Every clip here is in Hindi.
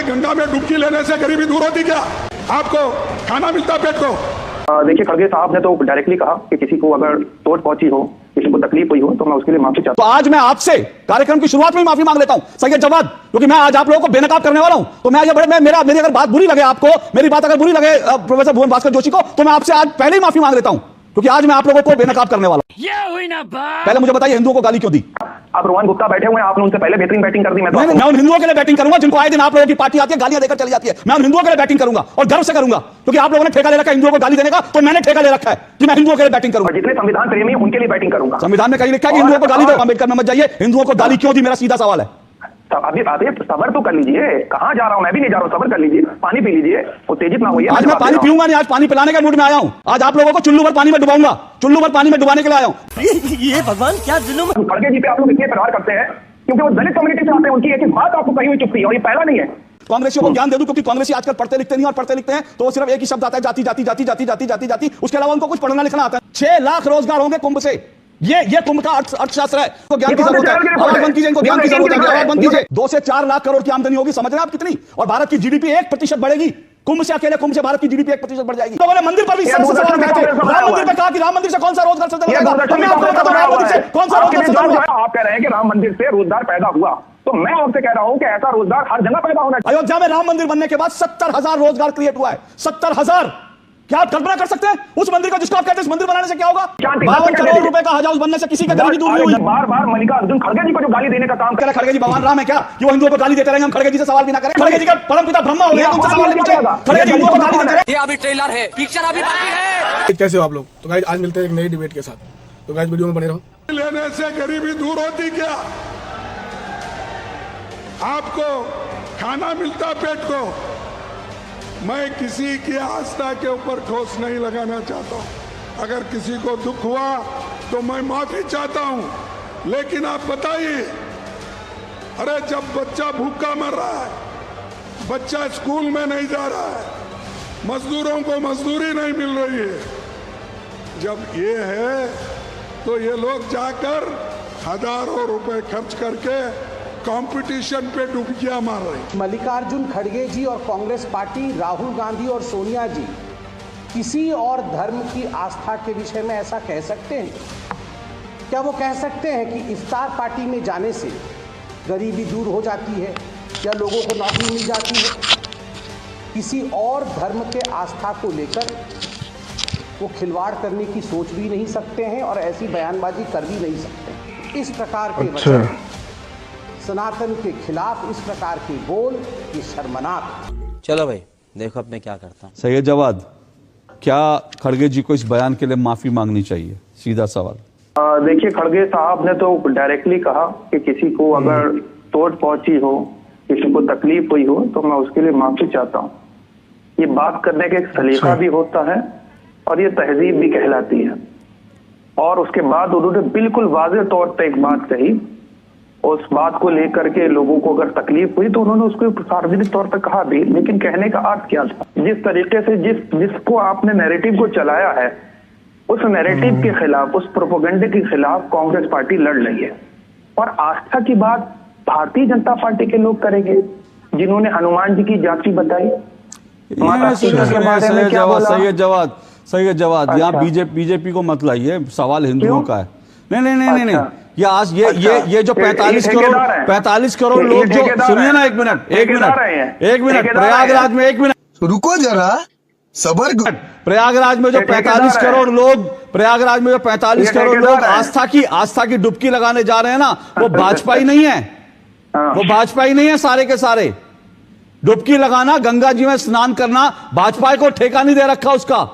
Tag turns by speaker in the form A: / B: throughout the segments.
A: गंगा में डुबकी लेने से गरीबी दूर होती क्या? आपको खाना मिलता पेट को?
B: देखिए, खड़गे साहब ने तो डायरेक्टली कहा कि किसी को अगर चोट पहुंची हो, किसी को तकलीफ हुई हो, तो मैं उसके लिए माफी चाहता हूं।
C: तो आज मैं आपसे कार्यक्रम की शुरुआत में ही माफी मांग लेता हूं सैयद जवाद, क्योंकि मैं आज आप लोगों को बेनकाब करने वाला हूं। तो मैं मेरी अगर बात बुरी लगे आपको, मेरी बात अगर बुरी लगे प्रोफेसर भुवन भास्कर जोशी को, तो मैं आपसे आज पहले ही माफी मांग लेता हूं, क्योंकि आज मैं आप लोगों को बेनकाब करने वाला हूं।
D: ये हुई ना बात।
C: पहले मुझे बताइए, हिंदुओं को गाली क्यों दी?
B: आप रोहन गुप्ता बैठे हुए हैं, आपने उनसे पहले बेहतरीन बैटिंग कर दी। मैं
C: उन हिंदुओं के लिए बैटिंग करूंगा जिनको आए दिन आप लोगों की पार्टी आती है, गालियां देकर चली जाती है। मैं उन हिंदुओं के लिए बैटिंग करूंगा और गर्व से करूंगा, क्योंकि आप लोगों ने ठेका ले रखा है हिंदुओं को गाली देने का, तो मैंने ठेका ले रखा है कि मैं हिंदुओं के लिए बैटिंग करूंगा।
B: जितने संविधान प्रेमी हैं उनके लिए बैटिंग करूंगा।
C: संविधान में कहीं लिखा है कि हिंदुओं को गाली दो? अम्बेडकर में मत जाइए। हिंदुओं को गाली क्यों दी, मेरा सीधा सवाल है।
B: अभी सबर तो कर लीजिए, कहाँ जा रहा हूँ? मैं भी नहीं जा रहा हूँ, सबर कर लीजिए, पानी पी लीजिए, उत्तेजित ना होइए।
C: आज मैं पानी पीऊंगा नहीं, आज पानी पिलाने के मूड में आया हूं। आज आप लोगों को चुल्लू भर पानी में डुबाऊंगा, चुल्लू भर पानी में डुबाने के लिए आया हूं।
D: ये भगवान क्या जुल्म।
B: खड़गे जी पे आप लोग इसलिए प्रहार करते हैं क्योंकि वो दलित कम्युनिटी से आते हैं, उनकी एक बात आपको कहीं हुई चुपती है, और ये पहला नहीं है।
C: कांग्रेसियों को ज्ञान दे दूं, क्योंकि कांग्रेसी आजकल पढ़ते लिखते नहीं, और पढ़ते लिखते हैं तो वो सिर्फ एक ही शब्द आता है, जाति जाति जाति जाति जाति जाति जाति। उसके अलावा उनको कुछ पढ़ना लिखना आता है। 6 लाख रोजगार होंगे कुंभ से। ये कुंभ का अर्थशास्त्र है। तो ज्ञान की जरूरत है, आवाज बंद कीजिए, इनको ज्ञान की जरूरत है, आवाज बंद कीजिए। 2 से 4 लाख करोड़ की आमदनी होगी, समझ रहे हैं आप कितनी? और भारत की जीडीपी 1% बढ़ेगी। कुंभ से, अकेले कुंभ से भारत की जीडीपी 1% बढ़ जाएगी। लोगों ने मंदिर पर भी सवाल उठाए थे। राम मंदिर पे कहा कि राम मंदिर से कौन सा रोजगार सृजन होगा? मैं आपको बता दूं, राम मंदिर से कौन सा रोजगार सृजन होगा?
B: आप कह रहे हैं कि राम मंदिर से रोजगार पैदा हुआ, तो मैं आपसे कह रहा हूं कि ऐसा रोजगार हर जगह पैदा होना चाहिए।
C: अयोध्या में राम मंदिर बनने के बाद 70,000 रोजगार क्रिएट हुआ है। 70,000। क्या आप कल्पना कर सकते हैं उस मंदिर का, जिसको आप कहते हैं इस मंदिर बनाने से क्या होगा? 52 करोड़ रुपए का हज हाउस बनने से किसी का गरीबी दूर नहीं हुई।
B: बार बार मल्लिकार्जुन खड़गे जी को जो गाली देने का काम
C: क्या खड़गे जी भगवान राम है क्या कि वो हिंदुओं को गाली देते रहेंगे? हम खड़गे जी से सवाल भी ना करें? खड़गे जी का परमपिता ब्रह्मा हो गया, उनसे सवाल नहीं पूछेगा? खड़गे जी हिंदुओं को गाली देते रहे।
D: ये अभी ट्रेलर है, पिक्चर अभी बाकी है।
E: कैसे हो आप लोग? तो गाइस आज मिलते हैं एक नई डिबेट के साथ, तो गाइस वीडियो में बने रहो।
A: लेने से गरीबी दूर होती क्या? आपको खाना मिलता पेट को? मैं किसी की आस्था के ऊपर ठोस नहीं लगाना चाहता हूं। अगर किसी को दुख हुआ तो मैं माफी चाहता हूं, लेकिन आप बताइए, अरे जब बच्चा भूखा मर रहा है, बच्चा स्कूल में नहीं जा रहा है, मजदूरों को मजदूरी नहीं मिल रही है, जब ये है तो ये लोग जाकर हजारों रुपए खर्च करके कंपटीशन पे डुबकियां मार रही।
F: मल्लिकार्जुन खड़गे जी और कांग्रेस पार्टी, राहुल गांधी और सोनिया जी किसी और धर्म की आस्था के विषय में ऐसा कह सकते हैं? क्या वो कह सकते हैं कि इफ्तार पार्टी में जाने से गरीबी दूर हो जाती है या लोगों को नौकरी मिल जाती है? किसी और धर्म के आस्था को लेकर वो खिलवाड़ करने की सोच भी नहीं सकते हैं और ऐसी बयानबाजी कर भी नहीं सकते। इस प्रकार के वचन, सनातन के खिलाफ इस प्रकार के बोल, ये शर्मनाक।
G: चलो भाई देखो अब मैं क्या करता हूँ।
C: सैयद जवाद, क्या खड़गे जी को इस बयान के लिए माफी मांगनी चाहिए? सीधा सवाल।
B: देखिए, खड़गे साहब ने तो डायरेक्टली कहा कि किसी को अगर चोट पहुंची हो, किसी को तकलीफ हुई हो, तो मैं उसके लिए माफी चाहता हूँ। ये बात करने का एक सलीका भी होता है और ये तहजीब भी कहलाती है। और उसके बाद उन्होंने बिल्कुल वाज़ेह तौर पर एक बात कही, उस बात को लेकर के लोगों को अगर तकलीफ हुई तो उन्होंने उसको सार्वजनिक तौर पर कहा भी, लेकिन कहने का अर्थ क्या था? जिस तरीके से जिसको आपने नैरेटिव को चलाया है, उस नैरेटिव के खिलाफ, उस प्रोपेगेंडे के खिलाफ कांग्रेस पार्टी लड़ रही है। और आस्था की बात भारतीय जनता पार्टी के लोग करेंगे, जिन्होंने हनुमान जी की जाति बताई,
C: सैयद जवाद, यहाँ बीजेपी को मत लाइए, सवाल हिंदुओं का है। नहीं, ये आज ये जो 45 करोड़ लोग जो, सुनिए ना, एक मिनट प्रयागराज में, एक मिनट
E: रुको जरा, सबर।
C: प्रयागराज में जो 45 करोड़ लोग आस्था की डुबकी लगाने जा रहे हैं ना, वो भाजपा नहीं है, वो भाजपा ही नहीं है। सारे के सारे डुबकी लगाना, गंगा जी में स्नान करना, भाजपा को ठेका नहीं दे रखा उसका।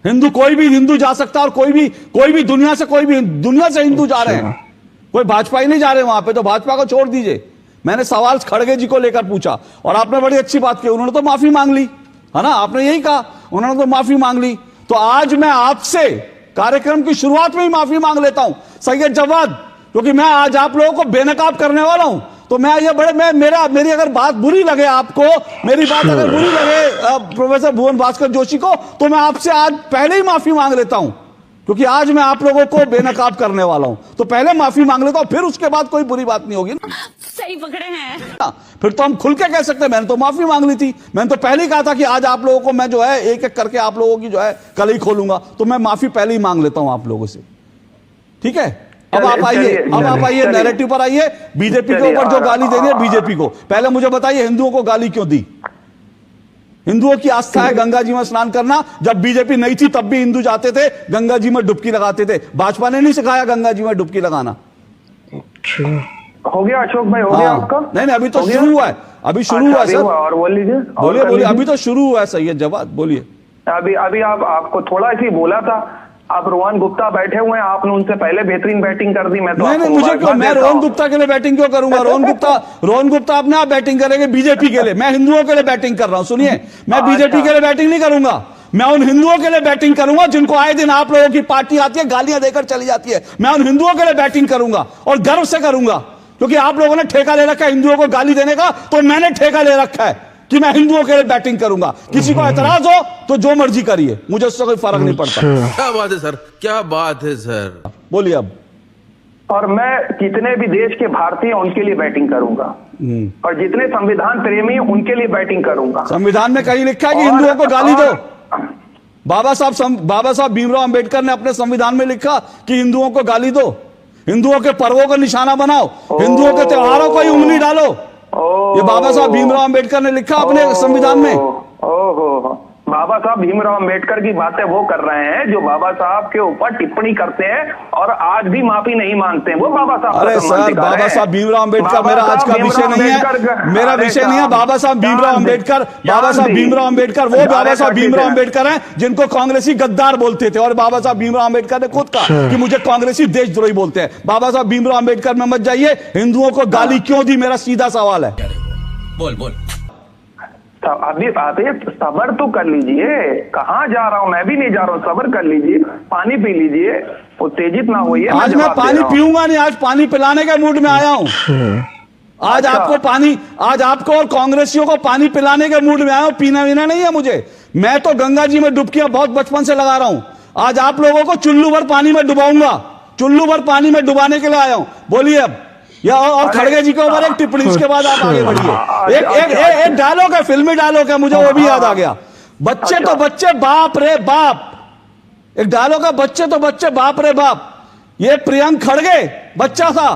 C: हिंदू, कोई भी हिंदू जा सकता है, और कोई भी दुनिया से हिंदू जा रहे हैं, कोई भाजपा ही नहीं जा रहे वहां पे। तो भाजपा को छोड़ दीजिए। मैंने सवाल खड़गे जी को लेकर पूछा और आपने बड़ी अच्छी बात की, उन्होंने तो माफी मांग ली, है ना? आपने यही कहा, उन्होंने तो माफी मांग ली। तो आज मैं आपसे कार्यक्रम की शुरुआत में ही माफी मांग लेता हूं सैयद जवाद, क्योंकि मैं आज आप लोगों को बेनकाब करने वाला हूं। तो मेरी अगर बात बुरी लगे आपको, मेरी बात अगर बुरी लगे प्रोफेसर भुवन भास्कर जोशी को, तो मैं आपसे आज पहले ही माफी मांग लेता हूं, क्योंकि आज मैं आप लोगों को बेनकाब करने वाला हूं। तो पहले माफी मांग लेता हूं, फिर उसके बाद कोई बुरी बात नहीं होगी ना।
H: सही पकड़े हैं।
C: फिर तो हम खुल के कह सकते हैं, मैंने तो माफी मांग ली थी। मैंने तो पहले ही कहा था कि आज आप लोगों को मैं जो है एक एक करके आप लोगों की जो है कल ही खोलूंगा, तो मैं माफी पहले ही मांग लेता हूं आप लोगों से। ठीक है, अब आप आइए नैरेटिव पर आइए। बीजेपी के ऊपर जो गाली देनी है बीजेपी को, पहले मुझे बताइए हिंदुओं को गाली क्यों दी? हिंदुओं की आस्था है गंगा जी में स्नान करना। जब बीजेपी नहीं थी तब भी हिंदू जाते थे गंगा जी में डुबकी लगाते थे। भाजपा ने नहीं सिखाया गंगा जी में डुबकी लगाना।
B: हो गया अशोक भाई, हो गया आपका?
C: नहीं, अभी तो शुरू हुआ है, अभी शुरू हुआ है सर।
B: और बोल लीजिए,
C: बोलिए, अभी तो शुरू हुआ है। सही है जवाब, बोलिए।
B: अभी आपको थोड़ा सी बोला था, आप रोहन गुप्ता बैठे हुए हैं, आपने उनसे पहले बेहतरीन बैटिंग कर दी। मैं तो
C: नहीं, मुझे क्यों, मैं रोहन गुप्ता के लिए बैटिंग क्यों करूंगा? रोहन गुप्ता अपने आप बैटिंग करेंगे बीजेपी के लिए, मैं हिंदुओं के लिए बैटिंग कर रहा हूं। सुनिए, मैं बीजेपी के लिए बैटिंग नहीं करूंगा, मैं उन हिंदुओं के लिए बैटिंग करूंगा जिनको आए दिन आप लोगों की पार्टी आती है गालियां देकर चली जाती है। मैं उन हिंदुओं के लिए बैटिंग करूंगा और गर्व से करूंगा, क्योंकि आप लोगों ने ठेका ले रखा है हिंदुओं को गाली देने का, तो मैंने ठेका ले रखा है कि मैं हिंदुओं के लिए बैटिंग करूंगा। किसी को एतराज हो तो जो मर्जी करिए, मुझे उससे कोई फर्क नहीं पड़ता।
I: क्या बात है सर, क्या बात है सर,
C: बोलिए अब।
B: और मैं कितने भी देश के भारतीय उनके लिए बैटिंग करूंगा, और जितने संविधान प्रेमी उनके लिए बैटिंग करूंगा।
C: संविधान में कहीं लिखा है कि हिंदुओं को गाली दो? बाबा साहब भीमराव अंबेडकर ने अपने संविधान में लिखा कि हिंदुओं को गाली दो, हिंदुओं के पर्वों को निशाना बनाओ, हिंदुओं के त्योहारों को ही उंगली डालो। ये बाबा साहब भीमराव अंबेडकर ने लिखा अपने संविधान में।
B: बाबा साहब भीमराव अंबेडकर की बातें वो कर रहे हैं जो बाबा साहब के ऊपर टिप्पणी करते हैं और आज भी माफी नहीं मानते हैं। वो बाबा साहब,
C: अरे सर, बाबा साहब भीमराव अंबेडकर मेरा आज का विषय नहीं है, मेरा विषय नहीं है। बाबा साहब भीमराव अंबेडकर, बाबा साहब भीमराव अंबेडकर वो बाबा साहब भीमराव अंबेडकर हैं जिनको कांग्रेसी गद्दार बोलते थे, और बाबा साहब भीमराव अंबेडकर ने खुद कहा कि मुझे कांग्रेसी देशद्रोही बोलते हैं। बाबा साहब भीमराव अंबेडकर में मत जाइए। हिंदुओं को गाली क्यों दी, मेरा सीधा सवाल है।
I: बोल
B: अभी सब्र तो कर लीजिए, कहाँ जा रहा हूँ, मैं भी नहीं जा रहा हूँ, सब्र कर लीजिए, पानी पी लीजिए, उत्तेजित ना होइए।
C: आज मैं पानी पीऊंगा नहीं, आज पानी पिलाने के मूड में आया हूँ। आज आपको और कांग्रेसियों को पानी पिलाने के मूड में आया हूँ, पीना वीना नहीं है मुझे। मैं तो गंगा जी में डुबकियां बहुत बचपन से लगा रहा हूँ। आज आप लोगों को चुल्लू भर पानी में डुबाऊंगा, चुल्लू भर पानी में डुबाने के लिए आया हूँ। बोलिए अब। या और खड़गे जी के ऊपर एक टिप्पणी, उसके बाद आप आगे बढ़िए। एक डायलॉग है, फिल्मी डायलॉग है, मुझे वो भी याद आ गया। बच्चे तो बच्चे बाप रे बाप, एक डायलॉग है, बच्चे तो बच्चे बाप रे बाप। ये प्रियंक खड़गे बच्चा था,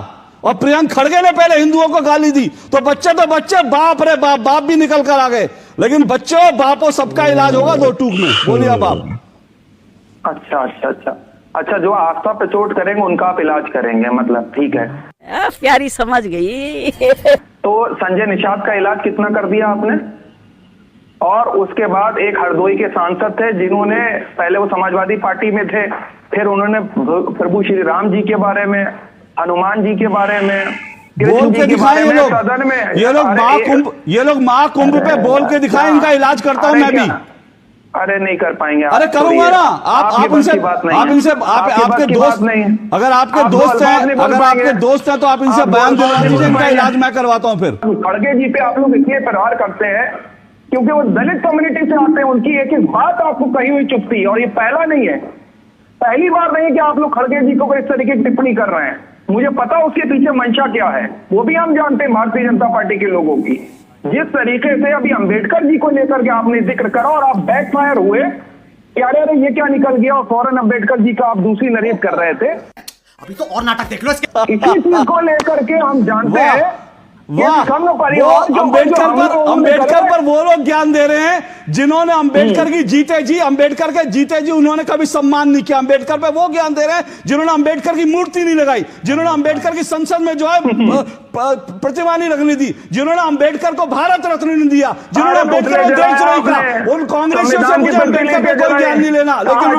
C: और प्रियंक खड़गे ने पहले हिंदुओं को गाली दी, तो बच्चे बाप रे बाप, बाप भी निकल कर आ गए। लेकिन बच्चों बापों सबका इलाज होगा दो टूक में। बोलिए अब आप।
B: अच्छा, जो आस्था पे चोट करेंगे उनका आप इलाज करेंगे, मतलब ठीक है,
H: प्यारी समझ गई।
B: तो संजय निषाद का इलाज कितना कर दिया आपने? और उसके बाद एक हरदोई के सांसद थे जिन्होंने, पहले वो समाजवादी पार्टी में थे, फिर उन्होंने प्रभु श्री राम जी के बारे में, हनुमान जी के बारे में
C: बोल के दिखाए ये लोग महाकुंभ पे बोल के दिखाए। इनका इलाज करता हूं मैं भी।
B: अरे नहीं कर पाएंगे।
C: अरे करूंगा ना। आप इनसे आपके दोस्त नहीं, अगर आपके दोस्त हैं तो आप इनसे बयान दिलवा दीजिए, इनका इलाज मैं करवाता हूं। फिर
B: खड़गे जी पे आप लोग इसलिए प्रहार करते हैं क्योंकि वो दलित कम्युनिटी से आते हैं, उनकी एक एक बात आपको कही हुई चुभती है, और ये पहला नहीं है, पहली बार नहीं है कि आप लोग खड़गे जी को इस तरीके की टिप्पणी कर रहे हैं। मुझे पता उसके पीछे मंशा क्या है, वो भी हम जानते हैं भारतीय जनता पार्टी के लोगों की। जिस तरीके से अभी अंबेडकर जी को लेकर के आपने जिक्र करा और आप बैकफायर हुए कि अरे ये क्या निकल गया, और फौरन अंबेडकर जी का आप दूसरी नरीत कर रहे थे।
D: अभी तो और नाटक देख लो इसके।
B: इसी चीज को लेकर के हम जानते हैं
C: अंबेडकर पर वो लोग ज्ञान दे रहे हैं जिन्होंने अंबेडकर की अंबेडकर के जीते जी उन्होंने कभी सम्मान नहीं किया। अंबेडकर पे वो ज्ञान दे रहे हैं जिन्होंने अंबेडकर की मूर्ति नहीं लगाई, जिन्होंने अंबेडकर की संसद में जो है प्रतिमा नहीं लगने दी, जिन्होंने अंबेडकर को भारत रत्न नहीं दिया, जिन्होंने अंबेडकर को देशद्रोही कहा। उन कांग्रेसियों से मुझे अंबेडकर पे कोई ज्ञान नहीं लेना। लेकिन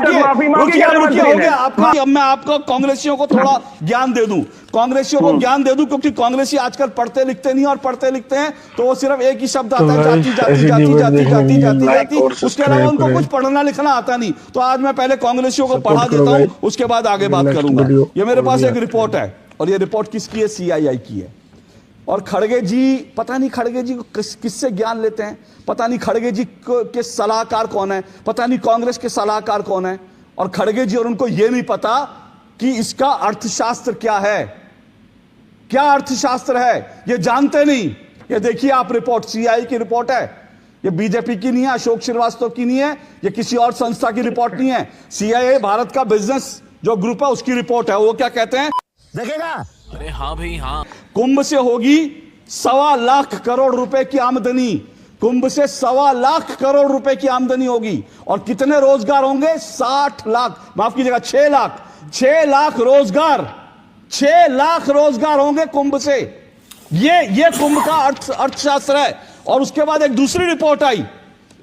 C: रुकिए हो गया आपका। अब मैं आपको कांग्रेसियों को थोड़ा ज्ञान दे दूं, कांग्रेसियों को ज्ञान दे दूं, क्योंकि कांग्रेसी आजकल पढ़ते लिखते नहीं, और पढ़ते लिखते हैं तो वो सिर्फ एक ही शब्द आता है, जाति जाति जाति जाति जाति जाति जाति। उसके अलावा उनको कुछ पढ़ना लिखना आता नहीं। तो आज मैं पहले कांग्रेसियों को पढ़ा देता हूं, उसके बाद आगे बात करूंगा। ये मेरे पास एक रिपोर्ट है, और ये रिपोर्ट किसकी है? CII की है। और खड़गे जी, पता नहीं खड़गे जी किससे ज्ञान लेते हैं, पता नहीं खड़गे जी के सलाहकार कौन है, पता नहीं कांग्रेस के सलाहकार कौन है। और खड़गे जी और उनको यह नहीं पता कि इसका अर्थशास्त्र क्या है। क्या अर्थशास्त्र है ये जानते नहीं। ये देखिए आप रिपोर्ट, सीआई की रिपोर्ट है, ये बीजेपी की नहीं है, अशोक श्रीवास्तव की नहीं है, ये किसी और संस्था की रिपोर्ट नहीं है, सीआईए भारत का बिजनेस जो ग्रुप है उसकी रिपोर्ट है। वो क्या कहते हैं देखेगा,
I: अरे हाँ भाई हाँ,
C: कुंभ से होगी 1.25 लाख करोड़ रुपए की आमदनी, कुंभ से 1.25 लाख करोड़ रुपए की आमदनी होगी। और कितने रोजगार होंगे? 60 लाख, माफ कीजिएगा 6 लाख, 6 लाख रोजगार, 6 लाख रोजगार होंगे कुंभ से। ये कुंभ का अर्थशास्त्र है। और उसके बाद एक दूसरी रिपोर्ट आई,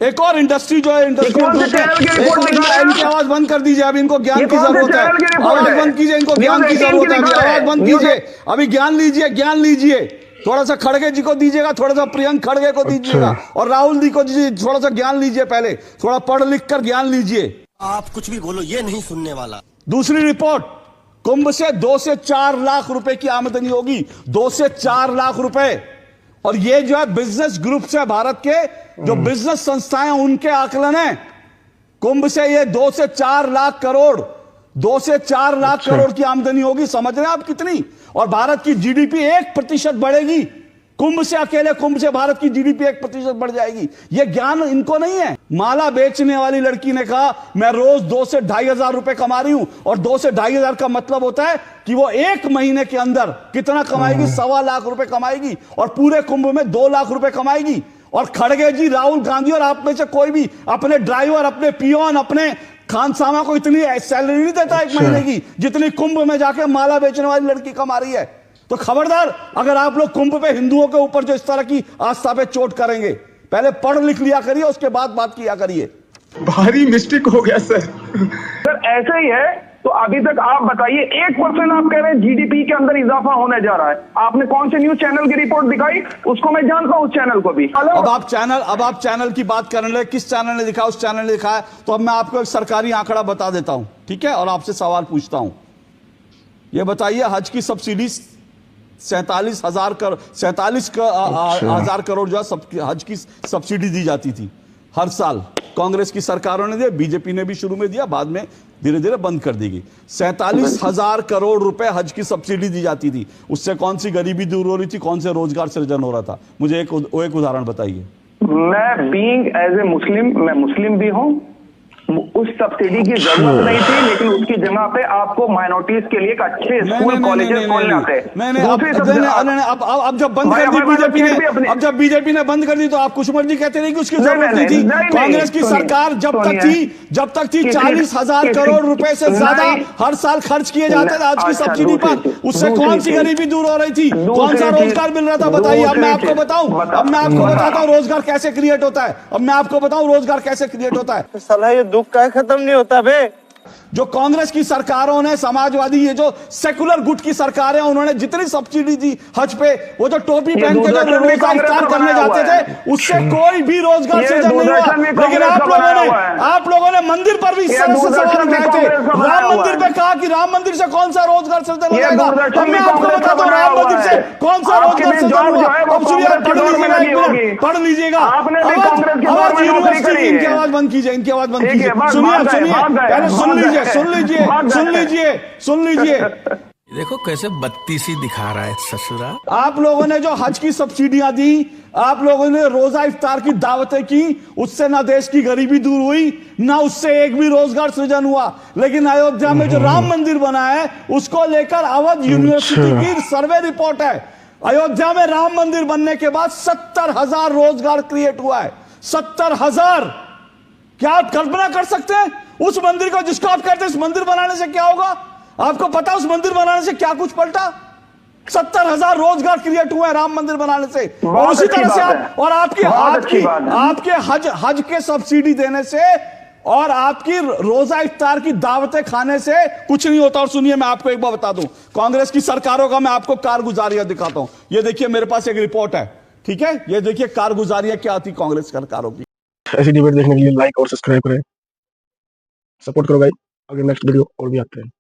C: एक और इंडस्ट्री जो है, इंडस्ट्री इनकी आवाज बंद कर दीजिए, अभी इनको ज्ञान की जरूरत है, आवाज बंद कीजिए, इनको ज्ञान की जरूरत है, आवाज बंद कीजिए, अभी ज्ञान लीजिए, ज्ञान लीजिए। थोड़ा सा खड़गे जी को दीजिएगा, थोड़ा सा प्रियंक खड़गे को दीजिएगा, और राहुल जी को दीजिए, थोड़ा सा ज्ञान लीजिए, पहले थोड़ा पढ़ लिख कर ज्ञान लीजिए।
D: आप कुछ भी बोलो, ये नहीं सुनने वाला।
C: दूसरी रिपोर्ट, कुंभ से 2 से 4 लाख रुपए की आमदनी होगी, 2 से 4 लाख रुपए। और ये जो है बिजनेस ग्रुप से, भारत के जो बिजनेस संस्थाएं उनके आकलन है, कुंभ से ये 2 से 4 लाख करोड़, 2 से 4 लाख करोड़ की आमदनी होगी। समझ रहे हैं आप कितनी? और भारत की जीडीपी 1% बढ़ेगी कुंभ से, अकेले कुंभ से भारत की जीडीपी 1% बढ़ जाएगी। यह ज्ञान इनको नहीं है। माला बेचने वाली लड़की ने कहा मैं रोज 2 से 2,500 रुपए कमा रही हूं, और 2 से 2,500 का मतलब होता है कि वो 1 महीने के अंदर कितना कमाएगी? 1.25 लाख रुपए कमाएगी, और पूरे कुंभ में 2 लाख रुपए कमाएगी। और खड़गे जी, राहुल गांधी और आप में से कोई भी अपने ड्राइवर, अपने पियोन, अपने खानसामा को इतनी सैलरी नहीं देता 1 महीने की जितनी कुंभ में जाके माला बेचने वाली लड़की कमा रही है। तो खबरदार, अगर आप लोग कुंभ पे हिंदुओं के ऊपर जो इस तरह की आस्था पे चोट करेंगे, पहले पढ़ लिख लिया करिए, उसके बाद बात किया करिए।
E: भारी मिस्टेक हो गया सर।
B: सर ऐसे ही है तो अभी तक आप बताइए 1% आप कह रहे हैं जीडीपी के अंदर इजाफा होने जा रहा है। आपने कौन से न्यूज चैनल की रिपोर्ट दिखाई? उसको मैं जानता हूं, उस चैनल को भी।
C: अब आप चैनल की बात करने लगे, किस चैनल ने दिखाया? उस चैनल ने दिखाया। तो अब मैं आपको एक सरकारी आंकड़ा बता देता हूं, ठीक है, और आपसे सवाल पूछता हूं। ये बताइए, हज की सब्सिडी 47,000 करोड़ जो है हज की सब्सिडी दी जाती थी हर साल। कांग्रेस की सरकारों ने दिया, बीजेपी ने भी शुरू में दिया, बाद में धीरे धीरे बंद कर दी गई। 47,000 करोड़ रुपए हज की सब्सिडी दी जाती थी। उससे कौन सी गरीबी दूर हो रही थी, कौन से रोजगार सृजन हो रहा था? मुझे एक उदाहरण बताइए।
B: मैं बीइंग एज ए मुस्लिम, मैं मुस्लिम भी हूं, उस सब्सिडी की जरूरत नहीं थी, लेकिन उसकी जगह पे आपको माइनॉरिटीज के लिए एक अच्छे स्कूल कॉलेजेस खोलने आते हैं।
C: अब जब बंद कर दी बीजेपी ने, अब जब बीजेपी ने बंद कर दी तो आप कुशमर जी कहते नहीं कि उसकी जरूरत नहीं थी। कांग्रेस की सरकार जब तक थी 40,000 करोड़ रुपए से ज्यादा हर साल खर्च किए जाते थे आज की सब्सिडी पर। उससे कौन सी गरीबी दूर हो रही थी, कौन सा रोजगार मिल रहा था? बताइए। अब मैं आपको बताऊं, अब मैं आपको बताता हूं रोजगार कैसे क्रिएट होता है। अब मैं आपको बताऊं रोजगार कैसे क्रिएट होता है।
J: दुख का खत्म नहीं होता बे।
C: जो कांग्रेस की सरकारों ने, समाजवादी, ये जो सेकुलर गुट की सरकारें, उन्होंने जितनी सब्सिडी दी हज पे, वो जो टोपी पहन के जो रोजा इफ्तार करने जाते थे, उससे कोई भी रोजगार सृजन नहीं हुआ। लेकिन आप लोगों ने मंदिर पर भी सवाल उठाए थे। राम मंदिर पे कहा कि राम मंदिर से कौन सा रोजगार सृजन हो जाएगा? अब मैं आपको बताता हूँ राम मंदिर से कौन सा रोजगार सृजन हुआ। अब सुनिए, पढ़ लीजिएगा। इनकी आवाज बंद कीजिए, इनकी आवाज बंद कीजिए। सुनिए, पहले सुन लीजिए।
I: देखो कैसे बत्तीसी दिखा रहा है ससुरा।
C: आप लोगों ने जो हज की सब्सिडियां दी, आप लोगों ने रोजा इफ्तार की दावतें की, उससे ना देश की गरीबी दूर हुई, ना उससे एक भी रोजगार सृजन हुआ। लेकिन अयोध्या में जो राम मंदिर बना है, उसको लेकर अवध यूनिवर्सिटी की सर्वे रिपोर्ट है, अयोध्या में राम मंदिर बनने के बाद 70,000 रोजगार क्रिएट हुआ है। 70,000। क्या आप कल्पना कर सकते हैं उस मंदिर को, जिसको आप कहते हैं इस मंदिर बनाने से क्या होगा? आपको पता उस मंदिर बनाने से क्या कुछ पलटा? 70,000 रोजगार क्रिएट हुए हैं राम मंदिर बनाने से। और उसी तरह से आपके हज के सब्सिडी देने से और आपकी रोजा इफ्तार की दावतें खाने से कुछ नहीं होता। और सुनिए, मैं आपको एक बार बता दूं, कांग्रेस की सरकारों का मैं आपको कारगुजारियां दिखाता हूं। ये देखिए, मेरे पास एक रिपोर्ट है, ठीक है? ये देखिए कारगुजारियां क्या थी कांग्रेस सरकारों की।
E: ऐसी डिबेट देखने के लिए लाइक और सब्सक्राइब करें, सपोर्ट करो भाई। आगे नेक्स्ट वीडियो और भी आते हैं।